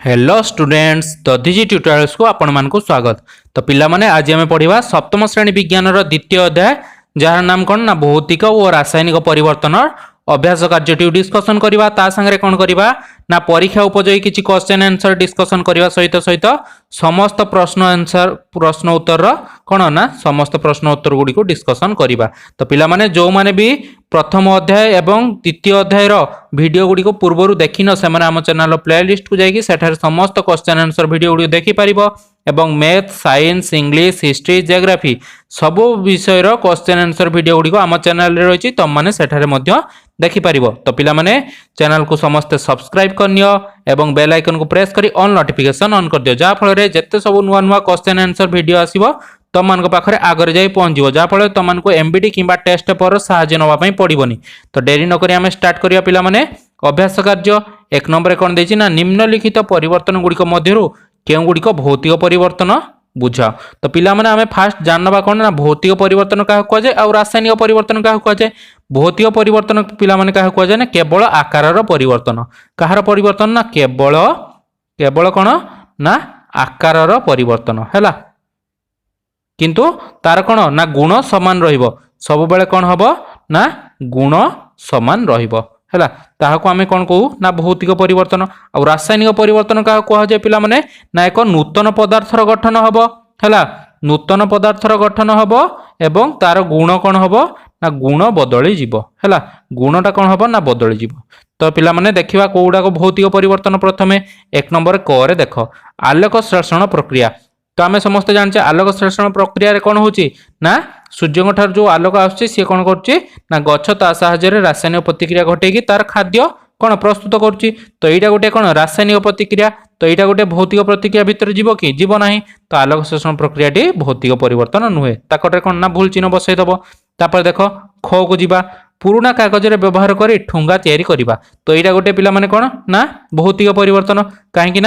Hello students दधिजी tutorials को आपण मानक स्वागत। तो पिला माने आज आम पढ़ा सप्तम श्रेणी विज्ञान द्वितीय अध्याय जार नाम कौन ना भौतिक और रासायनिक परिवर्तन अभ्यास कार्य डिस्कसन करवा ता संगे कौन करवा ना परीक्षा उपयोगी किसी क्वेश्चन आंसर डिस्कसन करवा सहित सहित समस्त प्रश्न उत्तर कौन ना समस्त प्रश्न उत्तर गुड़ी को डिस्कसन करवा। तो पिला माने जो माने भी प्रथम अध्याय एवं द्वितीय अध्याय वीडियो गुड़ी को पूर्व देखी न से आम चैनल प्लेलिस्ट को जाकि सेठारे समस्त क्वेश्चन आंसर वीडियो गुड़ी देखि पारिबो एवं math science English history geography सबु विषय क्वेश्चन आंसर वीडियो गुड़ी आम चैनल रे रही तुम मैंने सेठारे मध्य देखि पारिबो। तो पिला माने चैनल को समस्ते सब्सक्राइब करनियो एवं बेल आइकन को प्रेस करी ऑल नोटिफिकेशन ऑन कर दियो जा फल रे जत्ते सब नुवा नुवा क्वेश्चन आंसर वीडियो आसीबो तुम मान पाखे आगे जाई पहुंच जा फल तुमको एमबीडी किंबा टेस्ट पेपर साहाय्य नवा पड़ोनी। तो डेरी नक आम स्टार्ट करिया पिला माने अभ्यास कार्य एक नंबर कौन देछि ना निम्नलिखित परिवर्तन गुड़िक मध्यरु केउ गुड़िक भौतिक परिवर्तन बुझाओ। तो पिला माने आमे फास्ट जानवा कौन ना भौतिक परिवर्तन क्या कहुए और रासायनिक परिवर्तन क्या कहुए। भौतिक परिवर्तन पिला माने क्या कहुए ना केवल आकार परिवर्तन कहार परिवर्तन ना केवल केवल कौन ना आकार परिवर्तन है किंतु तार कौन ना गुण सामान रहिबो सब बेले कौन हबो ना गुण सामान रहिबो है ताहाको आमे कौन कहू ना भौतिक परिवर्तन। और रासायनिक परिवर्तन क्या कहुए पिला माने ना एक नूतन पदार्थर गठन हबो है नूतन पदार्थर गठन हबो एवं तार गुण कौन हबो ना गुण बदली जीवो है गुणटा कौन हबो ना बदली जीवो। तो पिला माने देखिबा कोउडाको भौतिक परिवर्तन प्रथमे एक नंबर क रे देख आलोक संश्लेषण प्रक्रिया। तो आम समस्त जानचे आलोक संश्लेषण प्रक्रिया कौन होची ना सूर्य ठार जो आलोक आसुची सी कौन करुच्ची ना गछ ता साहाय्य रासायनिक प्रतिक्रिया घटेगी तार खाद्य कौन प्रस्तुत करुच्ची। तो यहाँ गोटे कौन रासायनिक प्रतिक्रिया तो यहाँ गोटे भौतिक प्रतिक्रिया भितर जीव कि जीव ना। तो आलोक संश्लेषण प्रक्रिया भौतिक परिवर्तन नुहे ताकटे कौन ना भूल चिन्ह बसईदेव। तापर देख ख को जीवा पुराना कागज व्यवहार कर ठुंगा तैयारी करवा। तो यहाँ गोटे पिला माने कौन ना भौतिक परिवर्तन कहीं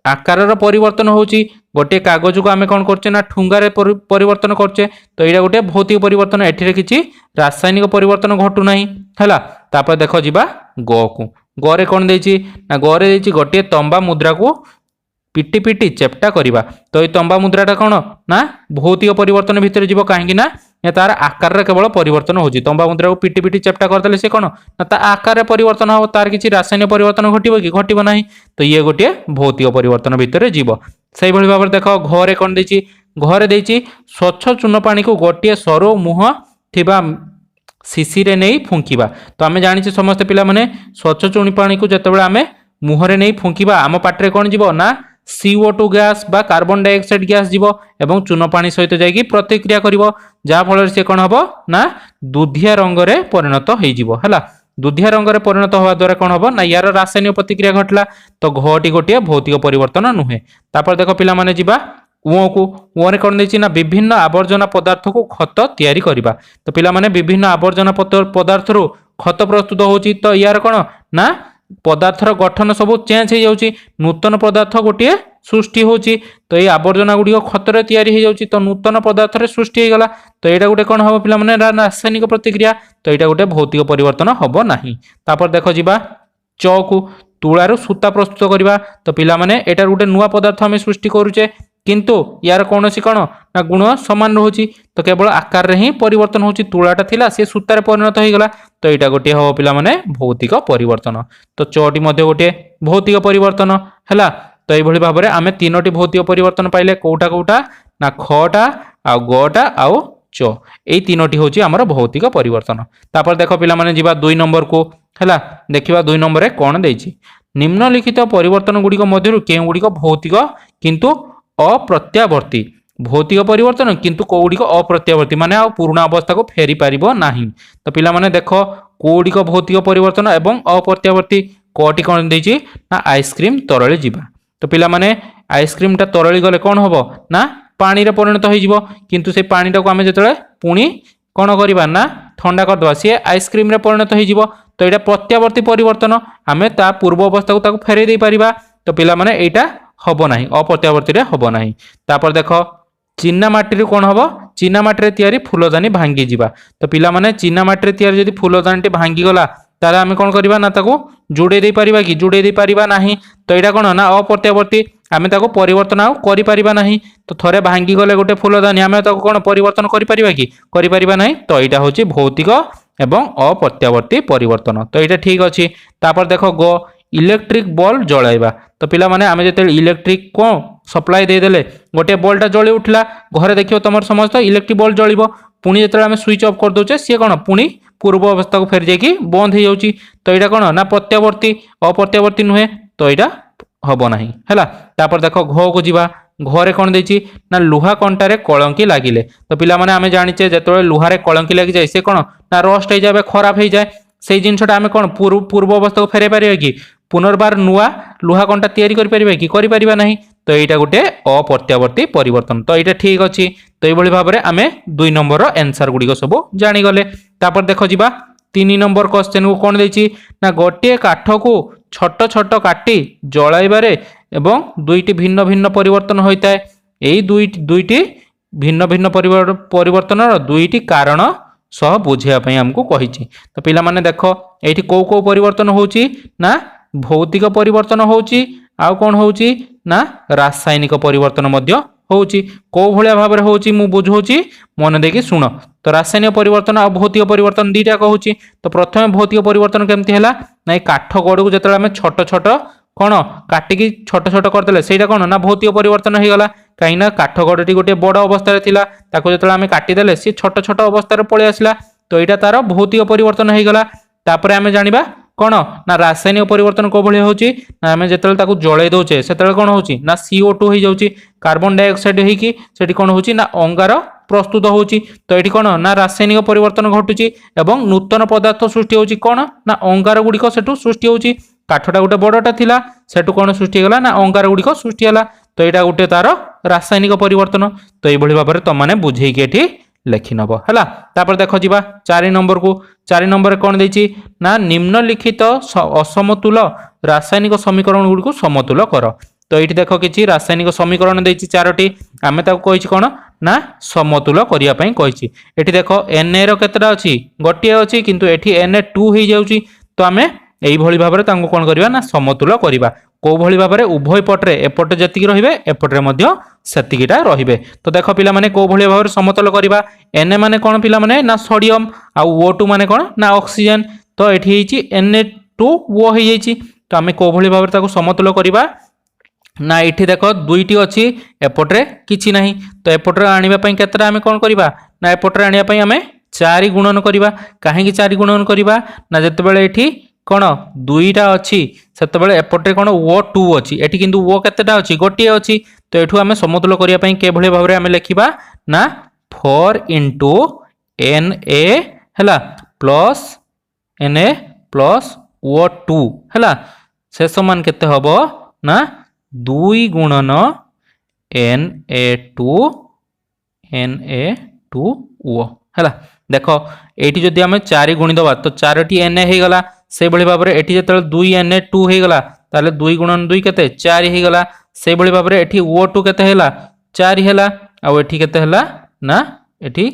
आकार परिवर्तन होची गोटे कागज को आमे कौन करचे ना ठुंगारे परिवर्तन करचे। तो यहाँ गोटे भौतिक परिवर्तन एठी किसी रासायनिक परिवर्तन घटू नाही हैला। तापर देख जीवा ग को ग रे कौन देछि ना ग रे देछि गोटे तंबा मुद्रा को पिटी पिटी चेप्टा करवा। तो ये तंबा मुद्राटा कौन ना भौतिक परिवर्तन भितर जीव कहीं ना तार आकार केवल परिवर्तन होची तंबा मुद्रा को पिटी पिटी चेप्टा करदेले से कौन ना ता आकार परिवर्तन हो तार किसी रासायनिक परिवर्तन घटिबो कि घटिबो नाही। तो ये गोटे भौतिक परिवर्तन भितर जीव से भाव में देख घरे कौन देछि घरे देछि स्वच्छ चून पानी को गोटे सरो मुह थिबा शिशी रे नहीं फुंकिबा। तो आमे जानिछे समस्त पिला माने स्वच्छ चून पानी को जतबेले आमे मुहरे नहीं फुंकिबा आम पाटरे कौन जीव ना CO2 गैस बा कार्बन डाइऑक्साइड गैस जीव एवं चून पानी सहित जाइकी प्रतिक्रिया करिवो जा फल से कौन हबो ना दुधिया रंग रे परिणत होई जीवो हैला। दुधिया रंग रे परिणत होवा द्वारा कौन हबो ना यार रासायनिक प्रतिक्रिया घटला। तो घटी गोटे भौतिक परिवर्तन नुहे। तापर देख पिला माने जीवा उ को उ रे कौन देछि ना विभिन्न आवर्जना पदार्थ को खत तैयारी करबा। तो पिला माने विभिन्न आवर्जना पदार्थ रु खत प्रस्तुत होची। तो यार कौन ना पदार्थर गठन सब चेंज हो जाउची नूतन पदार्थ गोटे सृष्टि होची। तो ये आवर्जना गुड़ी खतर तैयारी हो जाउची तो नूतन पदार्थ रे सृष्टि हो गला। तो यहाँ गोटे कौन हम पिला माने रासायनिक प्रतिक्रिया। तो यहाँ गोटे भौतिक परिवर्तन हम नाही। तापर देख जीवा च को तुलारू सूता प्रस्तुत करवा। तो पिला माने एटार गोटे नुआ पदार्थ आम सृष्टि करुचे किंतु यार कौन सी कौन ना गुण सामान रोची। तो केवल आकार रे ही परिवर्तन होची तुलाटा थिला से सूतार परिणत हो गला। तो यहाँ गोटे हम पिला माने भौतिक परिवर्तन। तो चटी मध्य गोटे भौतिक परिवर्तन है। तो यही भाव में आम तीनोटी भौतिक परिवर्तन पाइले कौटा कौटा ना खटा आ गटा आउ च यही तीनोटी होची आमर भौतिक परिवर्तन। तापर देख पिला माने जीवा 2 नंबर को है देखा 2 नंबर रे कौन देछि निम्नलिखित परिवर्तन गुड़िक मध्यरु केउ गुड़िक भौतिक किंतु अप्रत्यावर्ती भौतिक परिवर्तन किंतु कौड़िक अप्रत्यावर्ती माने आ पुराना अवस्था को फेरी पारिबो नाही। तो पिला माने देखो कौड़िक भौतिक परिवर्तन एवं अप्रत्यावर्ती कटी कौन देछि ना आइसक्रीम तरली जीवा। तो पिला माने आइसक्रीम टा तरली गले कौन हबो ना पानी रे परिणत होई जीवो किंतु से पानी टा को आमे जतले पुणी कौन करबा ना ठंडा कर दवा सी आइसक्रीम रे परिणत होई जीवो। तो एटा प्रत्यावर्ती परिवर्तन आमे ता पूर्व अवस्था को ताको फेरै दे परिबा। तो पिला माने एटा हबो नाही अप्रत्यावर्ती रे हबो नाही। तापर देखो चीना माटी रे कौन हबो चीना माटी रे तैयारी फूलदानी भांगी जीवा। तो पिला माने चीना माटी रे तैयारी जदि फूलदानी भांगी गला ताले आमे कोन करबा ना ताको जोड़े दे परिबा कि जोड़े दे परिबा नाही। तो एटा कोन ना अप्रत्यावर्ती आमे ताको परिवर्तन आउ करि परिबा नाही। तो थरे भांगी गले गोटे फूलदानी आमे ताको कोन परिवर्तन करि परिबा कि करि परिबा नाही। तो एटा होची भौतिक एवं अप्रत्यावर्ती परिवर्तन। तो एटा ठीक अछि। तापर देखो ग इलेक्ट्रिक बल्ब जळाइबा। तो पिला माने आमे जते इलेक्ट्रिक को सप्लाई दे देले गोटे बल्बटा जळि उठला घरे देखियो तमर समस्त इलेक्ट्रिक बल्ब जळिबो पुणी जते आमे स्विच ऑफ कर दोचे सी कोन पुणी पूर्व अवस्था को फेर जाकि बंद हो जाउची। तो एटा कोन ना प्रत्यावर्ती अप्रत्यावर्ती नुहे। तो एटा हबो नाही हैला। तापर देखो घ को जीवा घरे कोन देची ना लुहा कंटारे कलंकी लागिले। तो पिला माने आमे जानिचे जते लुहारे कलंकी लागि जाय से कोन ना रस्ट हो जाय खराब हो जाय से जिनसटा आमे कोन पूर्व अवस्था को फेरे पारिबा कि पुनर्बार नुआ लुहा कंटा तैयारी करि परिबा कि करि परिबा नाही। तो एटा गोटे अप्रत्यावर्ती परिवर्तन। तो एटा ठीक अछि। तो एभली भाबरे आमे 2 नंबर रो आंसर गुडी को सब जानि गले। तापर देखो जिबा 3 नंबर क्वेश्चन को कोन देची ना गोटे काठ को छोट छोट काटी जळाइबारे एवं दुईटी भिन्न भिन्न परिवर्तन होइताय। एई दुईटी भिन्न भिन्न परिवर्तनर दुईटी कारण सह बुझिया पई हमको कहिछि। तो पिला माने देखो एठी को परिवर्तन होउची ना भौतिक परिवर्तन होउची आउ कोन होउची ना रासायनिक परिवर्तन मध्य होउची। को भलिया भाबरे होउची मु बुझौची मन देकी सुनो। तो रासायनिक परिवर्तन आ भौतिक परिवर्तन दीटा कहूची। तो प्रथमे भौतिक परिवर्तन केमती हैला ना काठ गड़ को जतले हम छोट छोट कोन काटिकी छोट छोट करदेले सेटा कोन ना भौतिक परिवर्तन हो गला। कहीं ना काठ गड़टी गोटे बड़ अवस्था थिला ताको जतले हम काटिदेले सी छोट छोट अवस्था पळे आसला। तो एटा तार भौतिक परिवर्तन हो गला। तापरे आमे जानिबा कोन ना रासायनिक परिवर्तन को भली होची ना आमे जतले ताको जळे दोचे सेतले कोन होची ना CO2 हो जाउची कार्बन डाइऑक्साइड हेकी सेठी कोन होची ना अंगार प्रस्तुत होची। तो एठी कोन ना रासायनिक परिवर्तन घटुची एवं नूतन पदार्थ सृष्टि होची कोन ना अंगार गुडी को सेठु सृष्टि होची। काठटा गोटे बड़टा थिला सेठु कोन सृष्टि गला ना अंगार गुडी को सृष्टि हला। तो एटा गोटे तार रासायनिक परिवर्तन। तो एई भली भाबरे तम माने बुझेई के एठी लेखि नबो हैला। तापर देखो जिबा 4 नंबर को 4 नंबर कोन देची ना निम्नलिखित असमतुल रासायनिक समीकरण गुडी को समतुल कर। तो एठी देखो किछि रासायनिक समीकरण देची 4टी आमे ताको कहिछि कोन ना समतुल करिया पई कहिछि। एठी देखो Na रो केतरा अछि गोटिए अछि किंतु एठी Na2 हे जाउची। तो आमे एई भली भाबरे तांको कोन करिवा ना समतुल करिवा। को भली भाबरे उभय पटरे एपटे जतिकी रहिबे एपटरे मध्य सेतिकीटा रहिबे। तो देखो पिला माने को भली भाबरे समतुल करिवा। Na माने कोन पिला माने ना सोडियम आ O2 माने कोन ना ऑक्सीजन। तो एठी हेची Na2O हे जाईची। तो आमे को भली भाबरे ताको समतुल करिवा ना एठी देखो दुईटी अछि एपटरे किछि नाही। तो एपटरे आनिबा पई केतरा आमे कोन करिवा ना एपटरे आनिबा पई आमे 4 गुणन करिवा। काहे कि 4 गुणन करिवा ना जते बेले एठी कोन दुईटा अछि सेते बेले एपटरे कोन O2 अछि एठी किंतु O केतेटा अछि गोटिए अछि। तो एठु आमे समतुल करिया पई के भली भाबरे आमे लेखिबा ना 4 Na हैला प्लस Na प्लस O2 हैला से समान केते हबो ना 2 गुणन Na2O हैला। देखो एठी जदि आमे 4 गुणी दबा तो 4टी Na हे गला। से भली भाबरे एठी जतल 2 Na2 हे गला ताले 2 गुणन 2 केते 4 हे गला। से भली भाबरे एठी O2 केते हेला 4 हेला आ एठी केते हेला ना एठी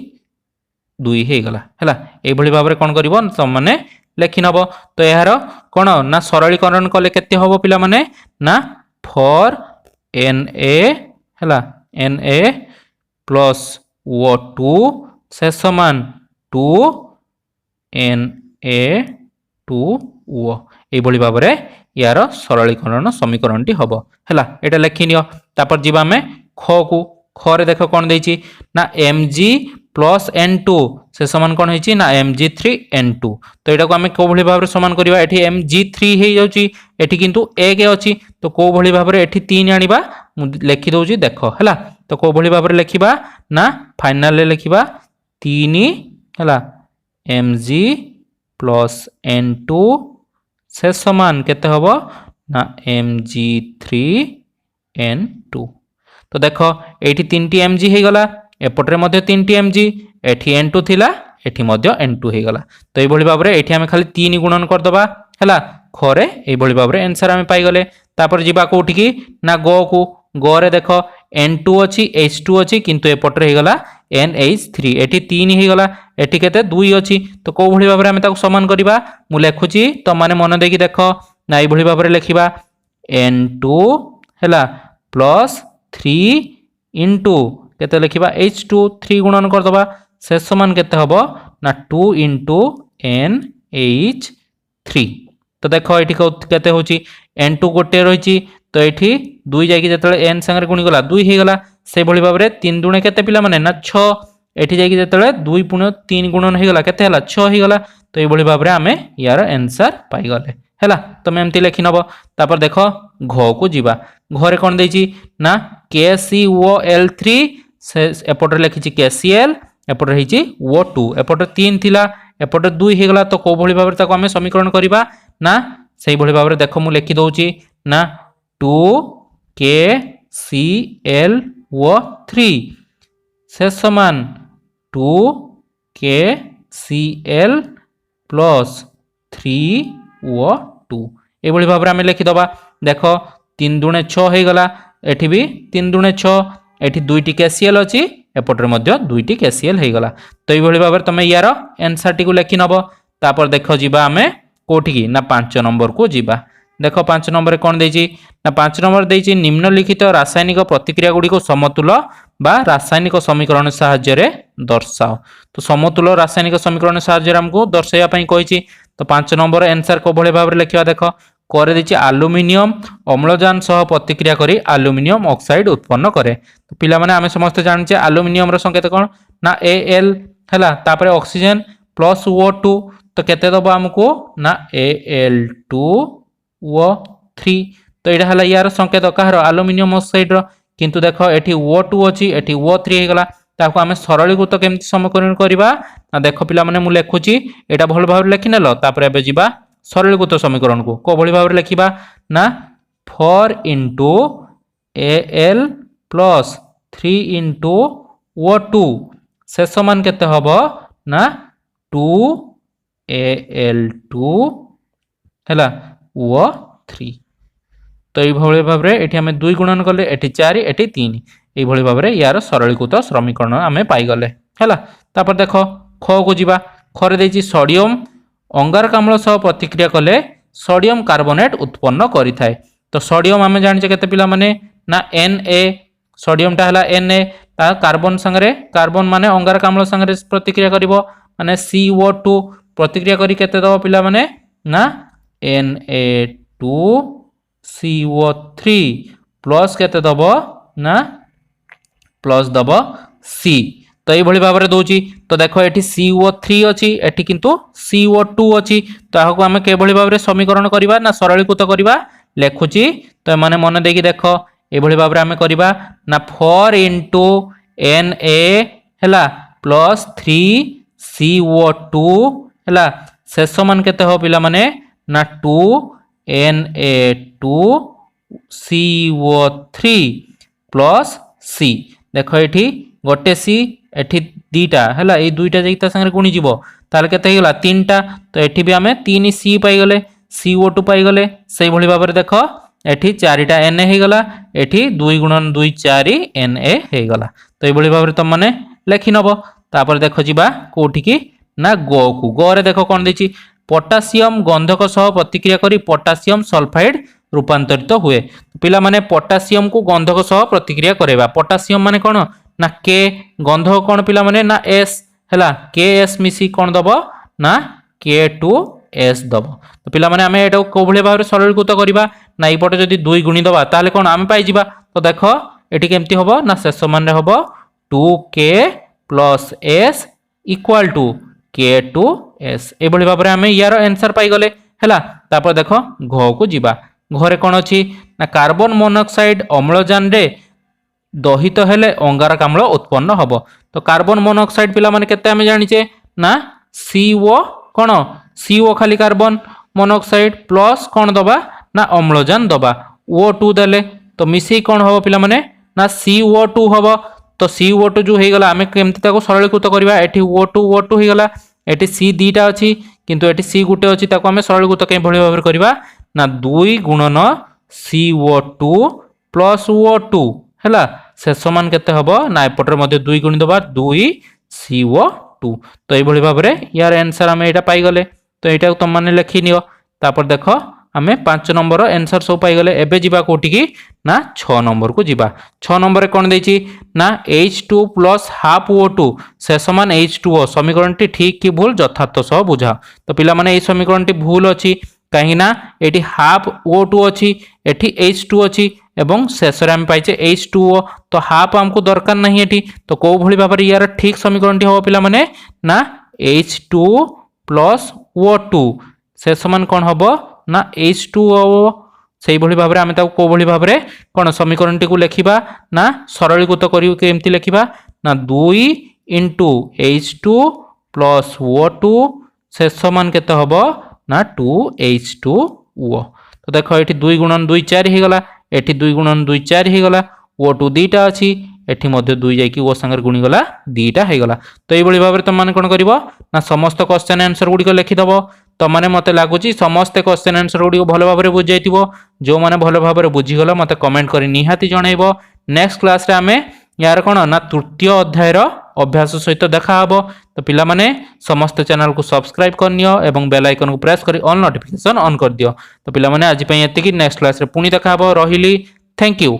2 हे गला हैला। ए भली भाबरे कोन करिवो त माने लेखि नबो। तो यार कोन ना सरलीकरण कले केते होबो पिला माने ना 4Na हैला Na प्लस O2 से समान 2Na2O ए भली भाबरे यार सरलीकरण समीकरण टी हबो हैला। एटा लेखि नियो। तापर जिबा में ख को ख रे देखो कोन देछि ना Mg प्लस N2 से समान कोन होइछि ना Mg3N2। तो एटा को हमें को भली भाबरे समान करिवा एठी Mg3 हे जाउछि एठी किंतु 1 अछि। तो को भली भाबरे एठी 3 आनिबा मु लेखि दोछि देखो हैला। तो को भली भाबरे लेखिबा ना फाइनल ले लेखिबा 3 हैला Mg प्लस N2 से समान केते हबो ना Mg3N2। तो देखो एठी 3टी Mg हे गला एपटरे मध्ये 3टी Mg एठी N2 थिला एठी मध्ये N2 हे गला। तो ए भली भाबरे एठी हमें खाली 3 गुणन कर दबा हैला खरे ए भली भाबरे आंसर हमें पाई गले। तापर जिबा कोठी की ना ग को ग रे देखो N2 अछि H2 अछि किंतु एपटरे हे गला NH3 एठी 3 हे गला एठी केते 2 अछि तो को भली भाबरे हमें ताको समान करिबा मु लेखुची तो माने मन देकी देखो ना एई भली भाबरे लेखिबा n2 हैला प्लस 3 इंटू केते लेखिबा h2 3 गुणन कर दबा से समान केते हबो ना 2 इंटू nh3 तो देखो एठी केते होची n2 गोटे रहिची तो एठी 2 जाई कि जेतले n संगे गुणी गला 2 हे गला से भली भाबरे 3 दुणे केते पिला माने ना 6 एठी जाई कि जेतले 2 पुण्य 3 गुणन हे गला केते हला 6 हे गला तो ए भली भाबरे हमें यार आंसर पाई गले हैला तमे एमती लेखि नबो तापर देखो घ को जीवा घरे कोन देची ना KCOL3 से एपटर लेखिची KCl एपटर हिची O2 एपटर 3 थिला एपटर 2 हे गला तो को भली भाबरे ताको हमें समीकरण करिबा ना सेही भली भाबरे देखो मु लेखि दउची ना 2KClO3 से समान 2KCl प्लस 3O2 ए भली भाबरे हमें लिखि दबा देखो 3 दुणे 6 हे गला एठी भी 3 दुणे 6 एठी 2 टी KCl अछि एपटर मध्ये 2 टी KCl हे गला तो ए भली भाबरे तमे यार आंसर टी को लिखि नबो तापर देखो जीवा हमें कोठी की ना 5 नंबर को जीवा देखो 5 नंबर कोन देची ना 5 नंबर देची निम्नलिखित रासायनिक प्रतिक्रिया गुडी को समतुल बा रासायनिक समीकरण सहाय्य रे दर्शाओ तो समतुल रासायनिक समीकरण सहाय्य रे हमको दर्शाया पई कहिची तो 5 नंबर आंसर को भले भाबरे लिखिबा देखो करे देची एल्युमिनियम अम्लजान सह प्रतिक्रिया करी एल्युमिनियम ऑक्साइड उत्पन्न करे तो पिला माने हमें समस्त जानचे एल्युमिनियम रो संकेत कोन ना Al हला तापरे ऑक्सीजन प्लस O2 तो केते दबो हमको ना Al2O3 तो एटा हला यार संकेत कहार एल्युमिनियम ऑक्साइड रो किंतु देखो एठी O2 अछि एठी O3 हे गला ताको हमें सरलीकृत केमति समीकरण करिबा ना देखो पिला माने मु लेखुची एटा भल भाबरे लेखि नेलो तापरे एबे जिबा सरलीकृत समीकरण को भली भाबरे लेखिबा ना 4 into Al plus 3 into O2 से समान केते हबो ना 2 Al2 हैला O3 तो ये भली भाबरे एठी हमें 2 गुणन करले एठी 4 एठी 3 ए भली भाबरे यार सरलीकृत समीकरण हमें पाई गले हैला तापर देखो ख को जीवा खरे देची सोडियम अंगारक अम्ल सह प्रतिक्रिया कले सोडियम कार्बोनेट उत्पन्न करि थाए तो सोडियम हमें जानि केते पिला माने ना Na सोडियम टा हला Na ता कार्बन संगरे कार्बन माने अंगारक अम्ल संगरे प्रतिक्रिया करिवो माने CO2 प्रतिक्रिया करी केते दबो पिला माने ना Na2CO3 प्लस केते दबो ना प्लस दबो C तो ये भली भाबरे दोची तो देखो एठी CO3 अछि एठी किंतु CO2 अछि ताहाको हमें के भली भाबरे समीकरण करिबा ना सरलीकृत करिबा लेखुची तो माने मन देकी देखो ए भली भाबरे हमें करिबा ना 4 इंटू Na हैला प्लस 3 CO2 हैला से समान केते हो पिला माने ना 2 Na2 CO3 प्लस C देखो एठी गोटे C एठी दीटा हैला ए दुईटा जैता संगे गुणी जीवो ताले केते हेगला तीनटा तो एठी भी हमें 3 C पाई गले CO2 पाई गले सेही भली भाबरे देखो एठी 4टा Na हे गला एठी 2 गुणन 2 4 Na हे गला तो ए भली भाबरे तुम माने लेखि नबो तापर देखो जीबा कोठी की ना गो को गो रे देखो कोन देची पोटासियम गंधक सह प्रतिक्रिया करी पोटासियम सल्फाइड रूपांतरित हुए पिला माने पोटासियम को गंधक सह प्रतिक्रिया करेबा पोटासियम माने कोन ना के गंधक कोन पिला माने ना S हैला KS मिसी कोन दबो ना K2S दबो तो पिला माने हमें एटा को भले भाबरे सरलीकृत करिबा ना ई पटे जदी 2 गुणी दबा ताले कोन हम पाई जिबा तो देखो एठी केमती होबो ना शेष मान रे होबो 2K plus S equal to K2S ए भली भाबरे हमें यार आंसर पाई गले हैला तापर देखो घ को जिबा घरे कोन अछि ना कार्बन मोनोऑक्साइड अम्लजान रे दहित हेले अंगारक अम्ल उत्पन्न हबो तो कार्बन मोनोऑक्साइड पिला माने केते हमें जानिचे ना CO कोन CO खाली कार्बन मोनोऑक्साइड प्लस कोन दबा ना अम्लजान दबा O2 देले तो मिसी कोन हबो पिला माने ना CO2 हबो तो CO2 जो हे गला हमें केमति ताको सरलीकृत करबा एठी O2 हे गला एठी C दीटा अछि किंतु एठी C गुटे अछि ताको हमें सरलीकृत के भली भाबरे करबा ना 2 गुणन CO2 प्लस O2 हैला से समान केते हबो ना एपटर मध्ये 2 गुणी दबा 2 CO2 2 तो ये भाव में यार आंसर आम यहाँ पाईगले तो यहाँ तुम मैंने लिखि नियो तापर देख आम 5 नंबर आंसर सब पाईगले एबे जीवा कोठी की ना 6 नंबर को जीवा 6 नंबर कौन देछि ना H2 प्लस हाफ O2 से समान H2O समीकरण टी ठीक कि भूल यथार्थ सह बुझा तो पिला माने ए समीकरण टी भूल अछि कहीं ना एटी हाफ O2 अछि एटी H2 अछि एवं शेष आम पाइचे H2O तो हाफ आमको दरकार नहीं एटी तो कौ भली भाव में यार ठीक समीकरण टी हम पिला माने ना H2 प्लस O2 से समान कौन हम ना H2O से भाव में आम कौ भाव में कौन समीकरण टी लिखा ना सरलीकृत करमती लिखा ना 2 इंटू H2 प्लस O2 से समान केते हम ना 2H2O तो देख ये 2 गुणन 2 4 हो गला एठी 2 गुणन 2 4 हो गला O2 दुईटा अच्छी एठी मध्य 2 जाइकी O संगे गुणीगला 2टा हो गला तो ये भाव में तुम मैंने कौन कर ना समस्त क्वेश्चन आंसर गुड़िक लिखिदेव तो मैंने मत लगुच समस्त क्वेश्चन आंसर गुड़िक भल भाव में बुझे जो मैंने भल भाव में बुझीगल मत कमेंट कर निहाती जनइब नेक्स्ट क्लास रे आमे यार कौन ना तृतीय अध्यायर अभ्यास सहित देखा तो पिला माने समस्त चैनल को सब्सक्राइब करनियो एवं बेल आइकन को प्रेस कर ऑल नोटिफिकेशन ऑन कर दियो तो पिला माने आज पई एतिकी नेक्स्ट क्लास रे पुनी देखा रहिली थैंक यू।